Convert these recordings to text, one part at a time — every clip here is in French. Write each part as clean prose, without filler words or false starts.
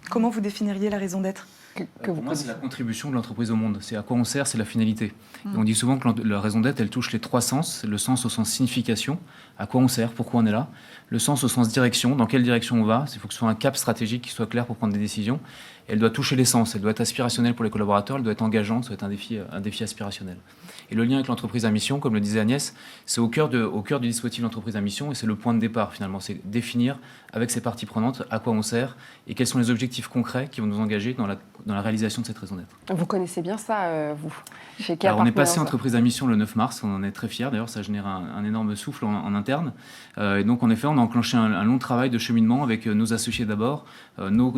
Comment vous définiriez la raison d'être ? Pour moi, c'est la contribution de l'entreprise au monde. C'est à quoi on sert, c'est la finalité. Et on dit souvent que la raison d'être, elle touche les trois sens. Le sens au sens signification, à quoi on sert, pourquoi on est là. Le sens au sens direction, dans quelle direction on va. Il faut que ce soit un cap stratégique qui soit clair pour prendre des décisions. Et elle doit toucher l'essence, elle doit être aspirationnelle pour les collaborateurs, elle doit être engageante, ça doit être un défi aspirationnel. Et le lien avec l'entreprise à mission, comme le disait Agnès, c'est au cœur du dispositif de l'entreprise à mission et c'est le point de départ finalement. C'est définir avec ses parties prenantes à quoi on sert et quels sont les objectifs concrets qui vont nous engager dans la réalisation de cette raison d'être. Vous connaissez bien ça, vous, chez KEA Alors, on est passé Partners. entreprise à mission le 9 mars, on en est très fiers. D'ailleurs, ça génère un énorme souffle en interne. Et donc, en effet, on a enclenché un long travail de cheminement avec nos associés d'abord, nos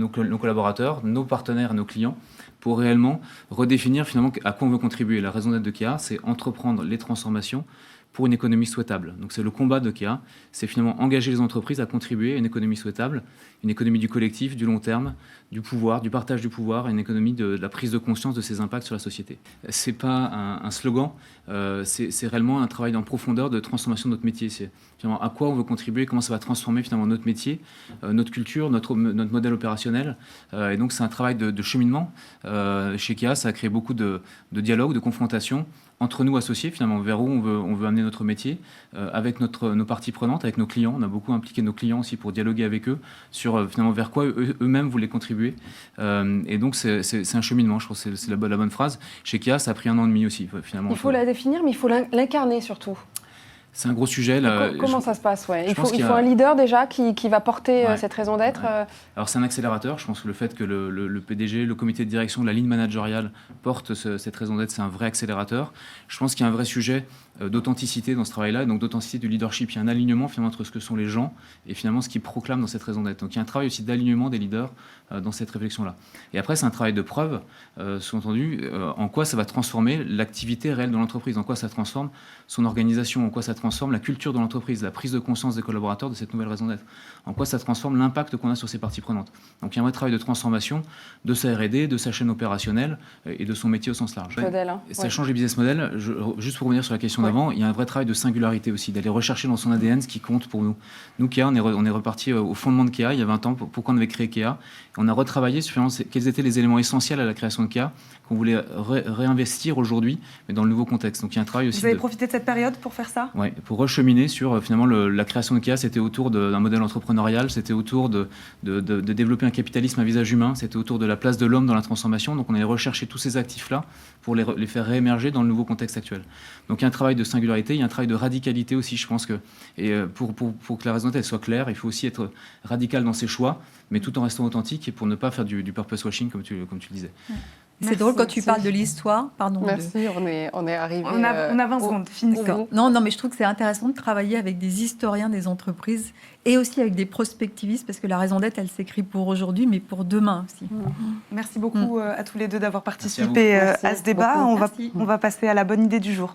collaborateurs, nos partenaires et nos clients, pour réellement redéfinir finalement à quoi on veut contribuer. La raison d'être de KEA, c'est entreprendre les transformations pour une économie souhaitable. Donc c'est le combat de KEA, c'est finalement engager les entreprises à contribuer à une économie souhaitable, une économie du collectif, du long terme, du pouvoir, du partage du pouvoir, et une économie de la prise de conscience de ses impacts sur la société. C'est pas un slogan, c'est réellement un travail en profondeur de transformation de notre métier. C'est finalement à quoi on veut contribuer, comment ça va transformer finalement notre métier, notre culture, notre modèle opérationnel. Et donc c'est un travail de cheminement. Chez KEA, ça a créé beaucoup de dialogues, de confrontations entre nous associés, finalement, vers où on veut amener notre métier, avec nos parties prenantes, avec nos clients. On a beaucoup impliqué nos clients aussi pour dialoguer avec eux sur finalement vers quoi eux-mêmes voulaient contribuer. Et donc, c'est un cheminement, je pense que c'est la bonne phrase. Chez KEA, ça a pris 1 an et demi aussi, finalement. Il faut la définir, mais il faut l'incarner surtout. C'est un gros sujet. Comment ça se passe Il faut un leader déjà qui va porter cette raison d'être. Alors c'est un accélérateur. Je pense que le fait que le PDG, le comité de direction, la ligne managériale porte cette raison d'être, c'est un vrai accélérateur. Je pense qu'il y a un vrai sujet d'authenticité dans ce travail-là, donc d'authenticité du leadership. Il y a un alignement finalement entre ce que sont les gens et finalement ce qu'ils proclament dans cette raison d'être. Donc il y a un travail aussi d'alignement des leaders dans cette réflexion-là. Et après, c'est un travail de preuve, sous-entendu, en quoi ça va transformer l'activité réelle de l'entreprise, en quoi ça transforme son organisation, en quoi ça transforme la culture de l'entreprise, la prise de conscience des collaborateurs de cette nouvelle raison d'être, en quoi ça transforme l'impact qu'on a sur ses parties prenantes. Donc il y a un vrai travail de transformation de sa R&D, de sa chaîne opérationnelle et de son métier au sens large. Ça change les business models. Juste pour revenir sur la question d'avant, il y a un vrai travail de singularité aussi, d'aller rechercher dans son ADN ce qui compte pour nous. Nous, KEA, on est reparti au fondement de KEA il y a 20 ans, pourquoi on avait créé KEA. On a retravaillé sur quels étaient les éléments essentiels à la création de KEA qu'on voulait réinvestir aujourd'hui, mais dans le nouveau contexte. Donc il y a un travail aussi. Vous avez profité de cette période pour faire ça ? Oui, pour recheminer sur finalement la création de KEA, c'était autour d'un modèle entrepreneurial, c'était autour de développer un capitalisme à visage humain, c'était autour de la place de l'homme dans la transformation. Donc on allait rechercher tous ces actifs-là pour les faire réémerger dans le nouveau contexte actuel. Donc il y a un travail de singularité, il y a un travail de radicalité aussi, je pense que. Et pour que la raison d'être soit claire, il faut aussi être radical dans ses choix, mais tout en restant authentique et pour ne pas faire du purpose washing comme tu le disais. Ouais. C'est drôle quand tu parles de l'histoire. Pardon. Merci, on est arrivé. On a 20 secondes, finissons. Non, mais je trouve que c'est intéressant de travailler avec des historiens des entreprises et aussi avec des prospectivistes parce que la raison d'être, elle s'écrit pour aujourd'hui, mais pour demain aussi. Merci beaucoup à tous les deux d'avoir participé à ce débat. On va passer à la bonne idée du jour.